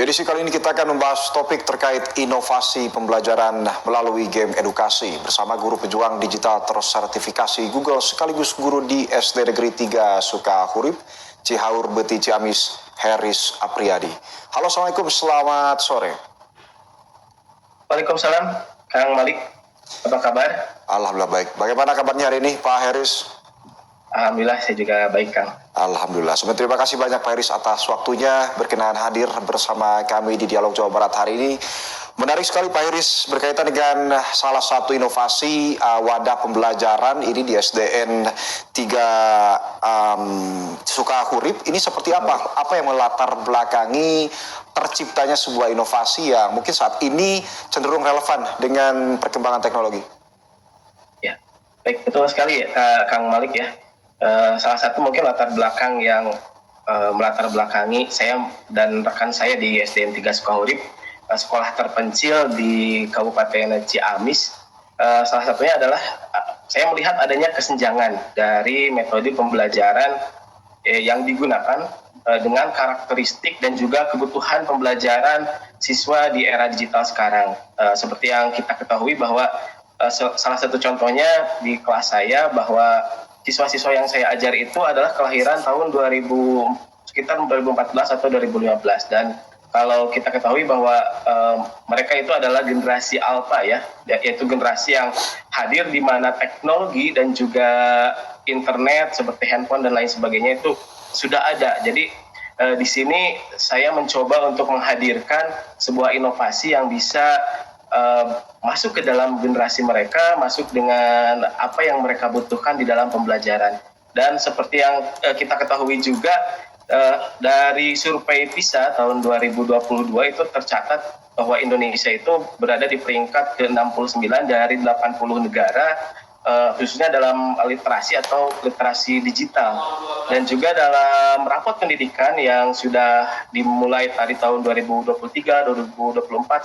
Jadi kali ini kita akan membahas topik terkait inovasi pembelajaran melalui game edukasi bersama guru pejuang digital tersertifikasi Google sekaligus guru di SD Negeri 3 Sukahurip, Cihaur Beti Ciamis, Heris Apriyadi. Halo, Assalamualaikum, selamat sore. Waalaikumsalam, Kang Malik. Apa kabar? Alhamdulillah baik. Bagaimana kabarnya hari ini, Pak Heris? Alhamdulillah, saya juga baik, Kang. Alhamdulillah. Sebenarnya terima kasih banyak Pak Heris atas waktunya berkenan hadir bersama kami di Dialog Jawa Barat hari ini. Menarik sekali Pak Heris berkaitan dengan salah satu inovasi wadah pembelajaran ini di SDN 3 Sukahurip. Ini seperti apa? Apa yang melatar belakangi terciptanya sebuah inovasi yang mungkin saat ini cenderung relevan dengan perkembangan teknologi? Ya, baik, betul sekali ya, Kang Malik ya. Salah satu mungkin latar belakang yang melatar belakangi saya dan rekan saya di SDN 3 Sukahurip, sekolah terpencil di Kabupaten Ciamis. Salah satunya adalah saya melihat adanya kesenjangan dari metode pembelajaran yang digunakan dengan karakteristik dan juga kebutuhan pembelajaran siswa di era digital sekarang. Seperti yang kita ketahui bahwa salah satu contohnya di kelas saya bahwa siswa-siswa yang saya ajar itu adalah kelahiran tahun sekitar 2014 atau 2015, dan kalau kita ketahui bahwa mereka itu adalah generasi alpha ya, yaitu generasi yang hadir di mana teknologi dan juga internet seperti handphone dan lain sebagainya itu sudah ada. Jadi di sini saya mencoba untuk menghadirkan sebuah inovasi yang bisa masuk ke dalam generasi mereka, masuk dengan apa yang mereka butuhkan di dalam pembelajaran. Dan seperti yang kita ketahui juga dari survei PISA tahun 2022 itu tercatat bahwa Indonesia itu berada di peringkat ke-69 dari 80 negara, khususnya dalam literasi atau literasi digital. Dan juga dalam rapot pendidikan yang sudah dimulai dari tahun 2023, 2024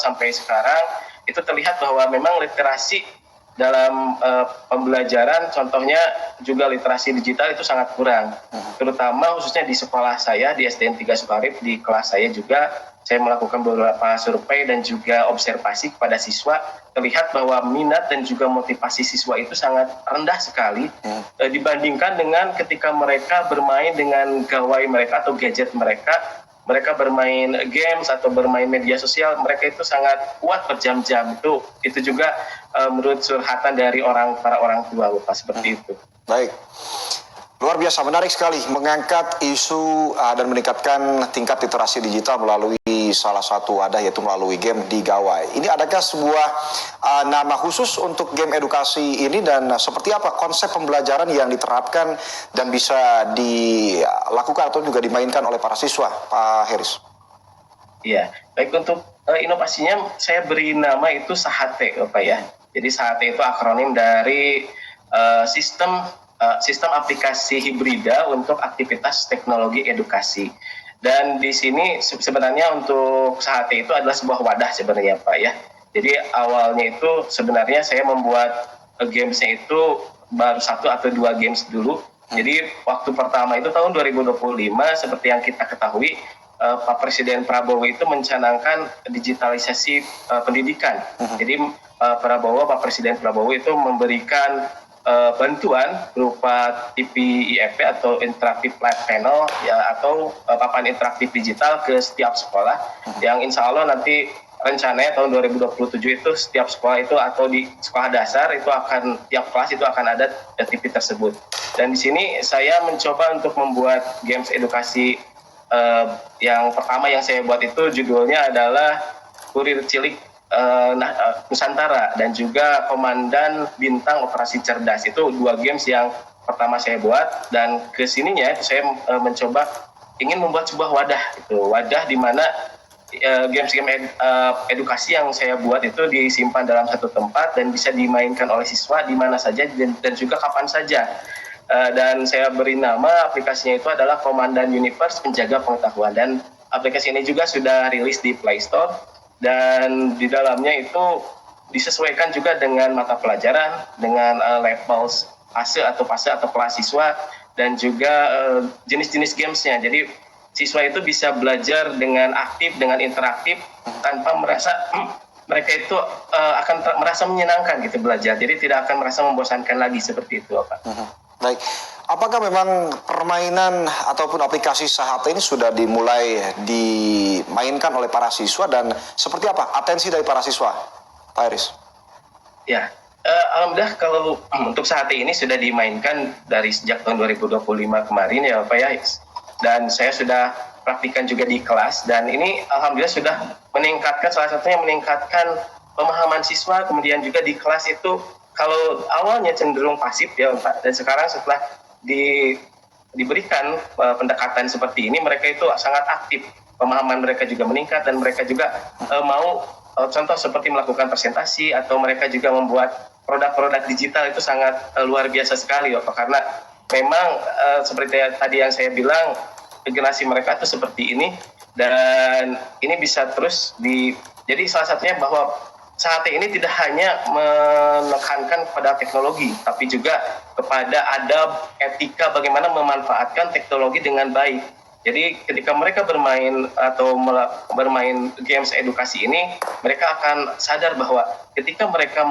sampai sekarang, itu terlihat bahwa memang literasi dalam pembelajaran, contohnya juga literasi digital itu sangat kurang. Terutama khususnya di sekolah saya, di SDN 3 Sukahurip, di kelas saya juga, saya melakukan beberapa survei dan juga observasi kepada siswa, terlihat bahwa minat dan juga motivasi siswa itu sangat rendah sekali dibandingkan dengan ketika mereka bermain dengan gawai mereka atau gadget mereka bermain games atau bermain media sosial, mereka itu sangat kuat berjam-jam. Itu juga menurut surhatan dari para orang tua, Bapak, seperti itu. Baik. Luar biasa, menarik sekali mengangkat isu dan meningkatkan tingkat literasi digital melalui salah satu wadah, yaitu melalui game di gawai. Ini adakah sebuah nama khusus untuk game edukasi ini, dan seperti apa konsep pembelajaran yang diterapkan dan bisa dilakukan atau juga dimainkan oleh para siswa, Pak Heris? Iya, baik, untuk inovasinya saya beri nama itu SAHATE, Bapak ya. Jadi SAHATE itu akronim dari sistem aplikasi hibrida untuk aktivitas teknologi edukasi. Dan di sini sebenarnya untuk SAHATE itu adalah sebuah wadah sebenarnya, Pak ya. Jadi awalnya itu sebenarnya saya membuat gamesnya itu baru 1 atau 2 games dulu. Jadi waktu pertama itu tahun 2025, seperti yang kita ketahui, Pak Presiden Prabowo itu mencanangkan digitalisasi pendidikan. Jadi Pak Presiden Prabowo itu memberikan bantuan berupa TV IFP atau Interactive Flat Panel ya, atau papan interaktif digital ke setiap sekolah, yang insya Allah nanti rencananya tahun 2027 itu setiap sekolah itu atau di sekolah dasar itu tiap kelas itu akan ada TV tersebut. Dan di sini saya mencoba untuk membuat games edukasi. Yang pertama yang saya buat itu judulnya adalah Kurir Cilik Nusantara dan juga Komandan Bintang Operasi Cerdas. Itu 2 games yang pertama saya buat, dan kesininya saya mencoba ingin membuat sebuah wadah di mana games-game edukasi yang saya buat itu disimpan dalam satu tempat dan bisa dimainkan oleh siswa di mana saja dan juga kapan saja. Dan saya beri nama aplikasinya itu adalah Komandan Universe Penjaga Pengetahuan, dan aplikasi ini juga sudah rilis di Play Store, dan di dalamnya itu disesuaikan juga dengan mata pelajaran, dengan level fase atau kelas siswa, dan juga jenis-jenis gamesnya. Jadi siswa itu bisa belajar dengan aktif, dengan interaktif, tanpa merasa mereka itu merasa menyenangkan gitu belajar. Jadi tidak akan merasa membosankan lagi seperti itu, Pak. Baik, apakah memang permainan ataupun aplikasi Sahat ini sudah dimulai dimainkan oleh para siswa dan seperti apa atensi dari para siswa, Pak Iris? Ya, alhamdulillah kalau untuk saat ini sudah dimainkan dari sejak tahun 2025 kemarin ya Pak ya. Dan saya sudah praktikan juga di kelas dan ini alhamdulillah sudah meningkatkan, salah satunya meningkatkan pemahaman siswa, kemudian juga di kelas itu kalau awalnya cenderung pasif ya Pak, dan sekarang setelah diberikan pendekatan seperti ini mereka itu sangat aktif, pemahaman mereka juga meningkat dan mereka juga mau contoh seperti melakukan presentasi atau mereka juga membuat produk-produk digital itu sangat luar biasa sekali Bapak, karena memang seperti tadi yang saya bilang generasi mereka itu seperti ini dan ini bisa terus jadi salah satunya bahwa saat ini tidak hanya menekankan kepada teknologi tapi juga kepada adab, etika bagaimana memanfaatkan teknologi dengan baik. Jadi ketika mereka bermain atau bermain games edukasi ini, mereka akan sadar bahwa ketika mereka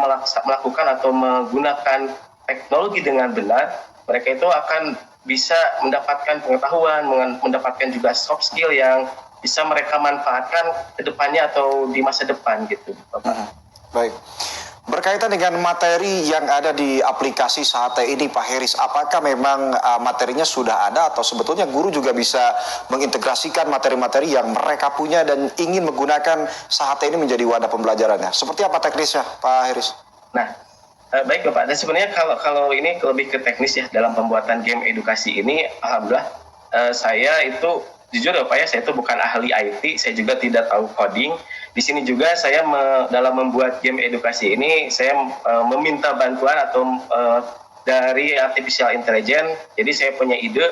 melakukan atau menggunakan teknologi dengan benar, mereka itu akan bisa mendapatkan pengetahuan, mendapatkan juga soft skill yang bisa mereka manfaatkan ke depannya atau di masa depan gitu, Bapak. Baik. Berkaitan dengan materi yang ada di aplikasi Sahat ini, Pak Heris, apakah memang materinya sudah ada atau sebetulnya guru juga bisa mengintegrasikan materi-materi yang mereka punya dan ingin menggunakan Sahat ini menjadi wadah pembelajarannya? Seperti apa teknisnya, Pak Heris? Nah, baik Bapak. Dan sebenarnya kalau ini lebih ke teknis ya dalam pembuatan game edukasi ini, alhamdulillah saya itu jujur Bapak ya, saya itu bukan ahli IT, saya juga tidak tahu coding. Di sini juga saya dalam membuat game edukasi ini saya meminta bantuan atau dari artificial intelligence. Jadi saya punya ide,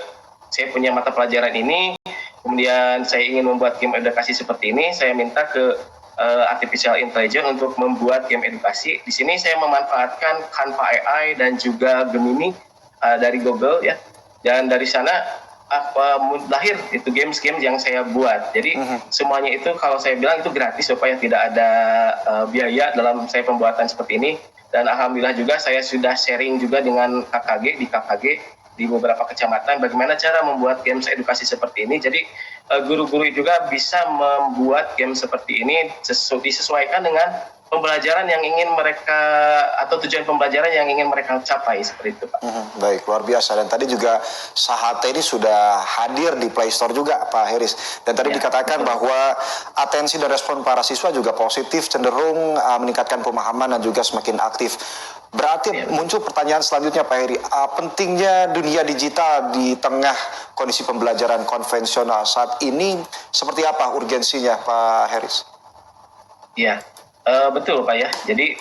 saya punya mata pelajaran ini, kemudian saya ingin membuat game edukasi seperti ini, saya minta ke artificial intelligence untuk membuat game edukasi. Di sini saya memanfaatkan Canva AI dan juga Gemini dari Google ya. Dan dari sana lahir itu games yang saya buat. Jadi semuanya itu kalau saya bilang itu gratis supaya tidak ada biaya dalam saya pembuatan seperti ini. Dan alhamdulillah juga saya sudah sharing juga dengan KKG di beberapa kecamatan bagaimana cara membuat games edukasi seperti ini. Jadi guru-guru juga bisa membuat game seperti ini disesuaikan dengan pembelajaran yang ingin mereka atau tujuan pembelajaran yang ingin mereka capai seperti itu Pak. Baik, luar biasa. Dan tadi juga Sahat ini sudah hadir di Play Store juga Pak Heris. Dan tadi dikatakan bahwa atensi dan respon para siswa juga positif, cenderung meningkatkan pemahaman dan juga semakin aktif. Berarti muncul pertanyaan selanjutnya Pak Heri, pentingnya dunia digital di tengah kondisi pembelajaran konvensional saat ini seperti apa urgensinya Pak Heris? Iya, betul Pak ya. Jadi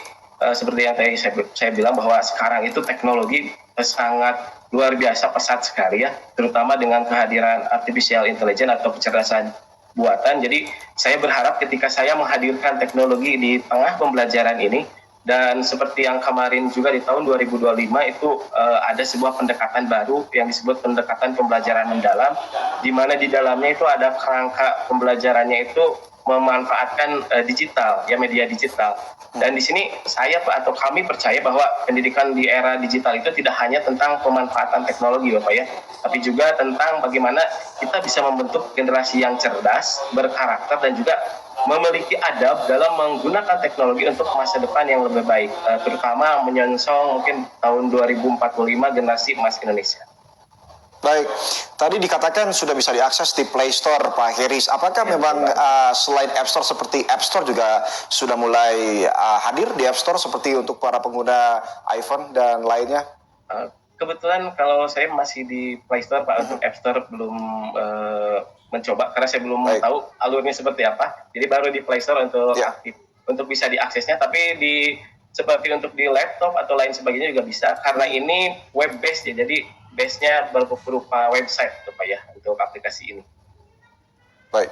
seperti yang tadi saya bilang bahwa sekarang itu teknologi sangat luar biasa pesat sekali ya, terutama dengan kehadiran artificial intelligence atau kecerdasan buatan. Jadi saya berharap ketika saya menghadirkan teknologi di tengah pembelajaran ini, dan seperti yang kemarin juga di tahun 2025 itu ada sebuah pendekatan baru yang disebut pendekatan pembelajaran mendalam, di mana di dalamnya itu ada kerangka pembelajarannya itu memanfaatkan digital, ya media digital. Dan di sini saya atau kami percaya bahwa pendidikan di era digital itu tidak hanya tentang pemanfaatan teknologi Bapak ya, tapi juga tentang bagaimana kita bisa membentuk generasi yang cerdas, berkarakter dan juga memiliki adab dalam menggunakan teknologi untuk masa depan yang lebih baik, terutama menyongsong mungkin tahun 2045 generasi emas Indonesia. Baik, tadi dikatakan sudah bisa diakses di Play Store Pak Heris. Apakah memang selain App Store seperti App Store juga sudah mulai hadir di App Store seperti untuk para pengguna iPhone dan lainnya? Kebetulan kalau saya masih di Play Store Pak, untuk App Store belum mencoba karena saya belum tahu alurnya seperti apa. Jadi baru di Play Store untuk aktif, untuk bisa diaksesnya. Tapi seperti untuk di laptop atau lain sebagainya juga bisa karena ini web based ya. Jadi base-nya berupa website Pak ya untuk aplikasi ini. Baik.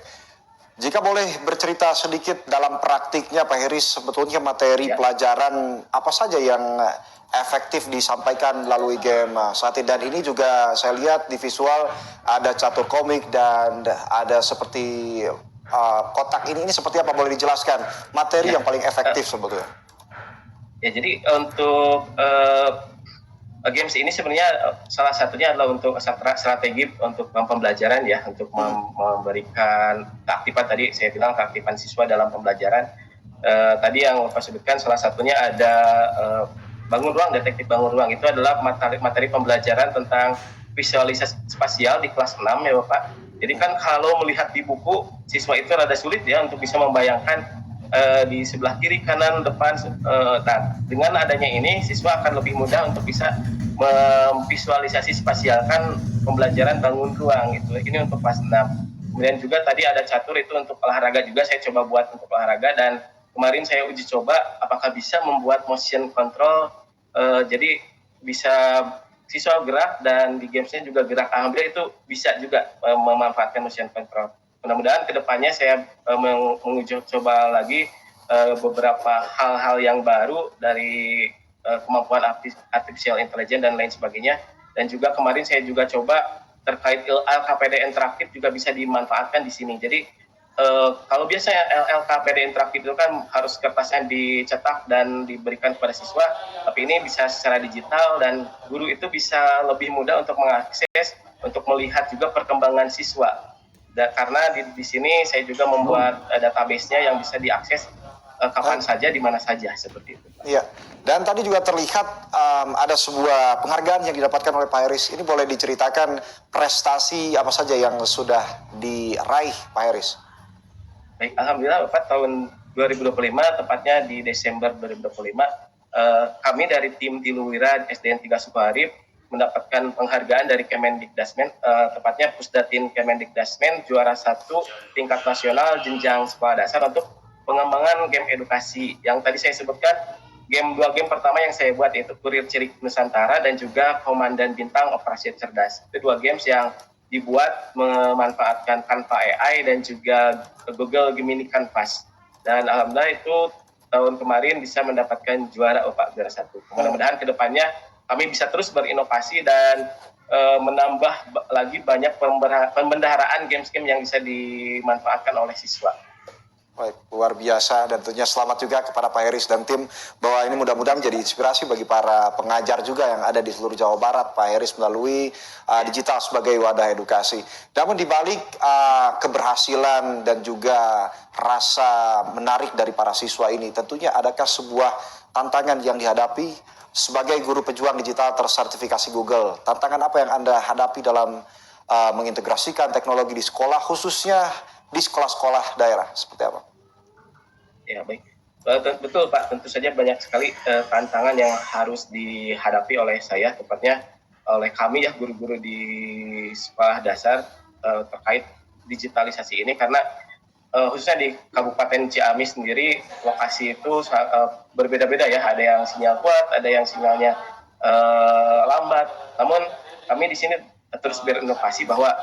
Jika boleh bercerita sedikit dalam praktiknya Pak Heris, sebetulnya materi Ya. pelajaran apa saja yang efektif disampaikan melalui game saat ini. Dan ini juga saya lihat di visual ada catur komik dan ada seperti kotak ini seperti apa, boleh dijelaskan materi Ya. yang paling efektif sebetulnya? Ya, jadi untuk games ini sebenarnya salah satunya adalah untuk strategi untuk pembelajaran ya, untuk memberikan keaktifan, tadi saya bilang keaktifan siswa dalam pembelajaran. Tadi yang Bapak sebutkan salah satunya ada bangun ruang, detektif bangun ruang, itu adalah materi pembelajaran tentang visualisasi spasial di kelas 6 ya Bapak. Jadi kan kalau melihat di buku, siswa itu rada sulit ya untuk bisa membayangkan di sebelah kiri, kanan, depan. Nah, dengan adanya ini, siswa akan lebih mudah untuk bisa memvisualisasi spasialkan pembelajaran bangun ruang gitu. Ini untuk kelas 6. Kemudian juga tadi ada catur, itu untuk olahraga juga saya coba buat untuk olahraga, dan kemarin saya uji coba apakah bisa membuat motion control, jadi bisa siswa gerak dan di gamesnya juga gerak. Alhamdulillah itu bisa juga memanfaatkan motion control. Mudah-mudahan kedepannya saya menguji coba lagi beberapa hal-hal yang baru dari kemampuan artificial intelligence dan lain sebagainya. Dan juga kemarin saya juga coba terkait LKPD interaktif juga bisa dimanfaatkan di sini. Jadi kalau biasanya LKPD interaktif itu kan harus kertasnya dicetak dan diberikan kepada siswa, tapi ini bisa secara digital dan guru itu bisa lebih mudah untuk mengakses, untuk melihat juga perkembangan siswa. Karena di sini saya juga membuat database-nya yang bisa diakses kapan saja, di mana saja, seperti itu. Iya, dan tadi juga terlihat ada sebuah penghargaan yang didapatkan oleh Pak Heris. Ini boleh diceritakan prestasi apa saja yang sudah diraih Pak Heris? Baik, alhamdulillah Bapak, tahun 2025, tepatnya di Desember 2025, kami dari tim Tiluwira SDN 3 Sukoharip mendapatkan penghargaan dari Kemendikdasmen, tepatnya Pusdatin Kemendikdasmen, juara 1 tingkat nasional jenjang sekolah dasar untuk pengembangan game edukasi. Yang tadi saya sebutkan, dua game pertama yang saya buat yaitu Kurir Cilik Nusantara dan juga Komandan Bintang Operasi Cerdas. Itu dua games yang dibuat memanfaatkan Canva AI dan juga Google Gemini Canvas. Dan alhamdulillah itu tahun kemarin bisa mendapatkan juara Pak, juara 1. Mudah-mudahan kedepannya kami bisa terus berinovasi dan menambah lagi banyak pembendaharaan games-game yang bisa dimanfaatkan oleh siswa. Baik, luar biasa, dan tentunya selamat juga kepada Pak Heris dan tim, bahwa ini mudah-mudahan menjadi inspirasi bagi para pengajar juga yang ada di seluruh Jawa Barat, Pak Heris, melalui digital sebagai wadah edukasi. Namun dibalik keberhasilan dan juga rasa menarik dari para siswa ini, tentunya adakah sebuah tantangan yang dihadapi sebagai guru pejuang digital tersertifikasi Google? Tantangan apa yang Anda hadapi dalam mengintegrasikan teknologi di sekolah, khususnya di sekolah-sekolah daerah, seperti apa? Ya, baik. Betul Pak, tentu saja banyak sekali tantangan yang harus dihadapi oleh saya, tepatnya oleh kami ya, guru-guru di sekolah dasar, terkait digitalisasi ini, karena khususnya di Kabupaten Ciamis sendiri, lokasi itu berbeda-beda ya, ada yang sinyal kuat, ada yang sinyalnya lambat. Namun kami di sini terus berinovasi bahwa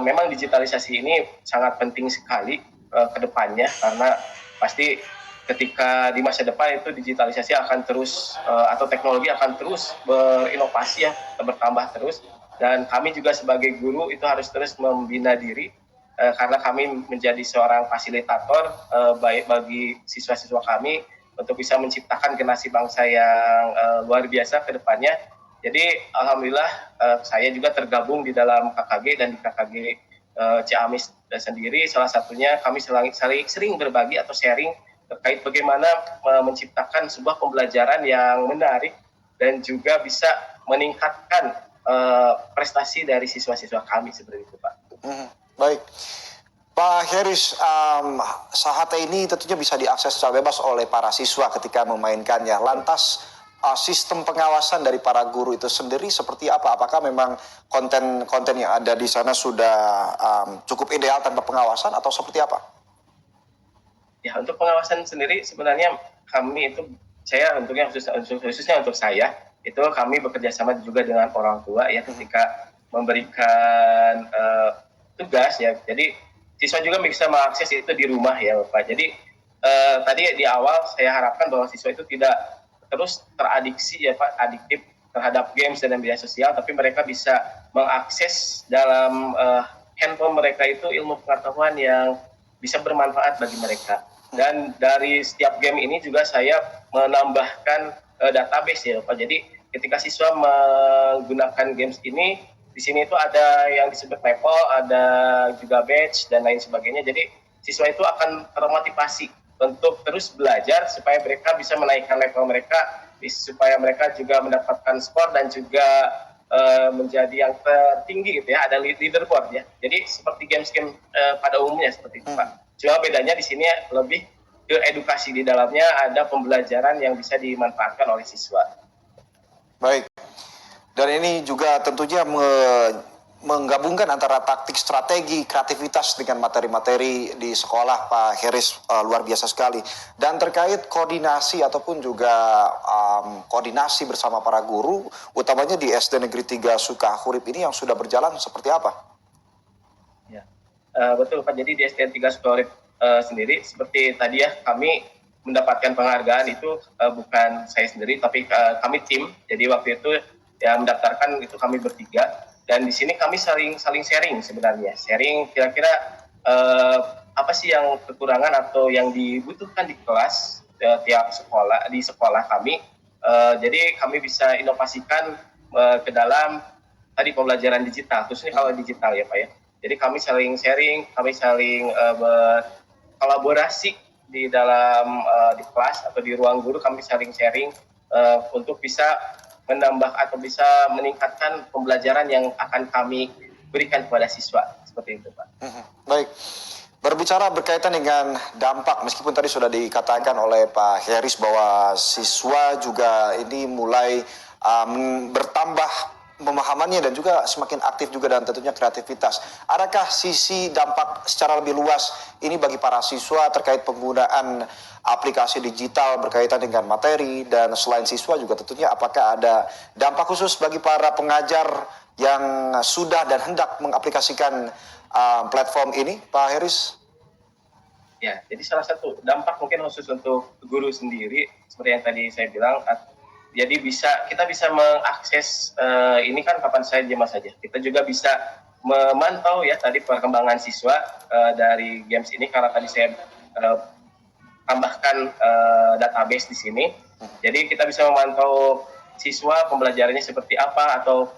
memang digitalisasi ini sangat penting sekali ke depannya, karena pasti ketika di masa depan itu digitalisasi akan terus atau teknologi akan terus berinovasi ya, bertambah terus, dan kami juga sebagai guru itu harus terus membina diri karena kami menjadi seorang fasilitator baik bagi siswa-siswa kami untuk bisa menciptakan generasi bangsa yang luar biasa ke depannya. Jadi alhamdulillah saya juga tergabung di dalam KKG, dan di KKG Ciamis sendiri salah satunya kami sering berbagi atau sharing terkait bagaimana menciptakan sebuah pembelajaran yang menarik dan juga bisa meningkatkan prestasi dari siswa-siswa kami, seperti itu Pak. Baik. Pak Heris, Sahate ini tentunya bisa diakses secara bebas oleh para siswa ketika memainkannya. Lantas sistem pengawasan dari para guru itu sendiri seperti apa? Apakah memang konten-konten yang ada di sana sudah cukup ideal tanpa pengawasan atau seperti apa? Ya, untuk pengawasan sendiri sebenarnya kami itu, saya khususnya untuk saya, itu kami bekerja sama juga dengan orang tua ya, ketika memberikan tugas ya. Jadi siswa juga bisa mengakses itu di rumah ya Bapak. Jadi tadi di awal saya harapkan bahwa siswa itu tidak terus teradiksi ya Pak, adiktif terhadap games dan media sosial, tapi mereka bisa mengakses dalam handphone mereka itu ilmu pengetahuan yang bisa bermanfaat bagi mereka. Dan dari setiap game ini juga saya menambahkan database ya Pak. Jadi ketika siswa menggunakan games ini, di sini itu ada yang disebut level, ada juga badge dan lain sebagainya. Jadi siswa itu akan termotivasi untuk terus belajar supaya mereka bisa menaikkan level mereka, supaya mereka juga mendapatkan skor dan juga menjadi yang tertinggi gitu ya, ada leaderboard ya. Jadi seperti games-game pada umumnya seperti itu Pak. Cuma bedanya di sini lebih ke edukasi, di dalamnya ada pembelajaran yang bisa dimanfaatkan oleh siswa. Baik. Dan ini juga tentunya menggabungkan antara taktik, strategi, kreativitas dengan materi-materi di sekolah, Pak Heris, luar biasa sekali. Dan terkait koordinasi ataupun juga koordinasi bersama para guru, utamanya di SD Negeri 3 Sukahurip ini yang sudah berjalan seperti apa? Ya, betul Pak. Jadi di SD 3 Sukahurip sendiri, seperti tadi ya, kami mendapatkan penghargaan itu bukan saya sendiri, tapi kami tim. Jadi waktu itu ya mendaftarkan itu kami bertiga, dan di sini kami saling sharing sebenarnya, sharing kira-kira apa sih yang kekurangan atau yang dibutuhkan di kelas tiap sekolah, di sekolah kami. Jadi kami bisa inovasikan ke dalam tadi pembelajaran digital, khususnya kalau digital ya Pak ya. Jadi kami saling sharing, kami saling berkolaborasi di dalam di kelas atau di ruang guru, kami saling sharing untuk bisa menambah atau bisa meningkatkan pembelajaran yang akan kami berikan kepada siswa, seperti itu Pak. Baik, berbicara berkaitan dengan dampak, meskipun tadi sudah dikatakan oleh Pak Heris bahwa siswa juga ini mulai bertambah pemahamannya dan juga semakin aktif juga dan tentunya kreativitas. Adakah sisi dampak secara lebih luas ini bagi para siswa terkait penggunaan aplikasi digital berkaitan dengan materi, dan selain siswa juga tentunya apakah ada dampak khusus bagi para pengajar yang sudah dan hendak mengaplikasikan platform ini, Pak Heris? Ya, jadi salah satu dampak mungkin khusus untuk guru sendiri, seperti yang tadi saya bilang, jadi kita bisa mengakses ini kan kapan saja, mas saja. Kita juga bisa memantau ya tadi perkembangan siswa dari games ini, karena tadi saya tambahkan database di sini. Jadi kita bisa memantau siswa pembelajarannya seperti apa, atau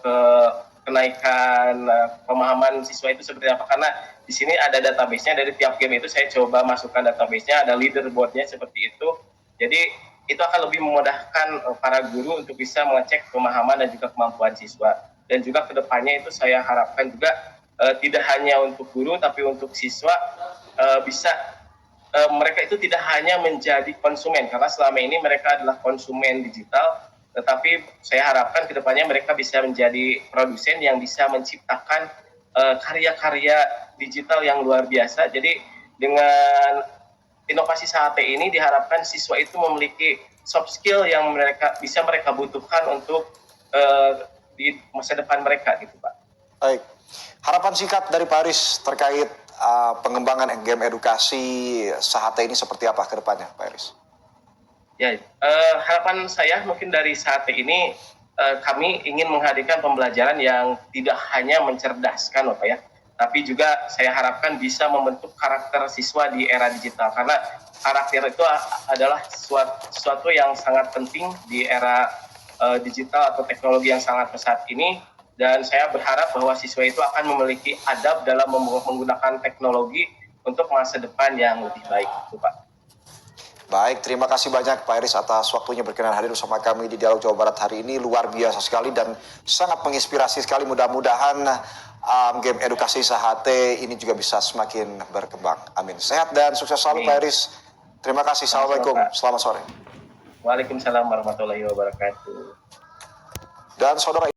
kenaikan pemahaman siswa itu seperti apa, karena di sini ada database-nya. Dari tiap game itu saya coba masukkan database-nya, ada leaderboard-nya seperti itu. Jadi itu akan lebih memudahkan para guru untuk bisa mengecek pemahaman dan juga kemampuan siswa. Dan juga kedepannya itu saya harapkan juga tidak hanya untuk guru, tapi untuk siswa bisa mereka itu tidak hanya menjadi konsumen, karena selama ini mereka adalah konsumen digital, tetapi saya harapkan kedepannya mereka bisa menjadi produsen yang bisa menciptakan karya-karya digital yang luar biasa. Jadi dengan inovasi SAHATE ini diharapkan siswa itu memiliki soft skill yang bisa mereka butuhkan untuk di masa depan mereka gitu Pak. Baik, harapan singkat dari Pak Heris terkait pengembangan game edukasi SAHATE ini seperti apa ke depannya, Pak Heris? Ya, harapan saya mungkin dari SAHATE ini kami ingin menghadirkan pembelajaran yang tidak hanya mencerdaskan Bapak ya, tapi juga saya harapkan bisa membentuk karakter siswa di era digital, karena karakter itu adalah sesuatu yang sangat penting di era digital atau teknologi yang sangat pesat ini. Dan saya berharap bahwa siswa itu akan memiliki adab dalam menggunakan teknologi untuk masa depan yang lebih baik, itu Pak. Baik, terima kasih banyak Pak Heris atas waktunya berkenan hadir bersama kami di Dialog Jawa Barat hari ini. Luar biasa sekali dan sangat menginspirasi sekali. Mudah-mudahan game edukasi SAHATE ini juga bisa semakin berkembang. Amin. Sehat dan sukses selalu Pak Heris. Terima kasih. Assalamualaikum. Selamat sore. Waalaikumsalam warahmatullahi wabarakatuh. Dan saudara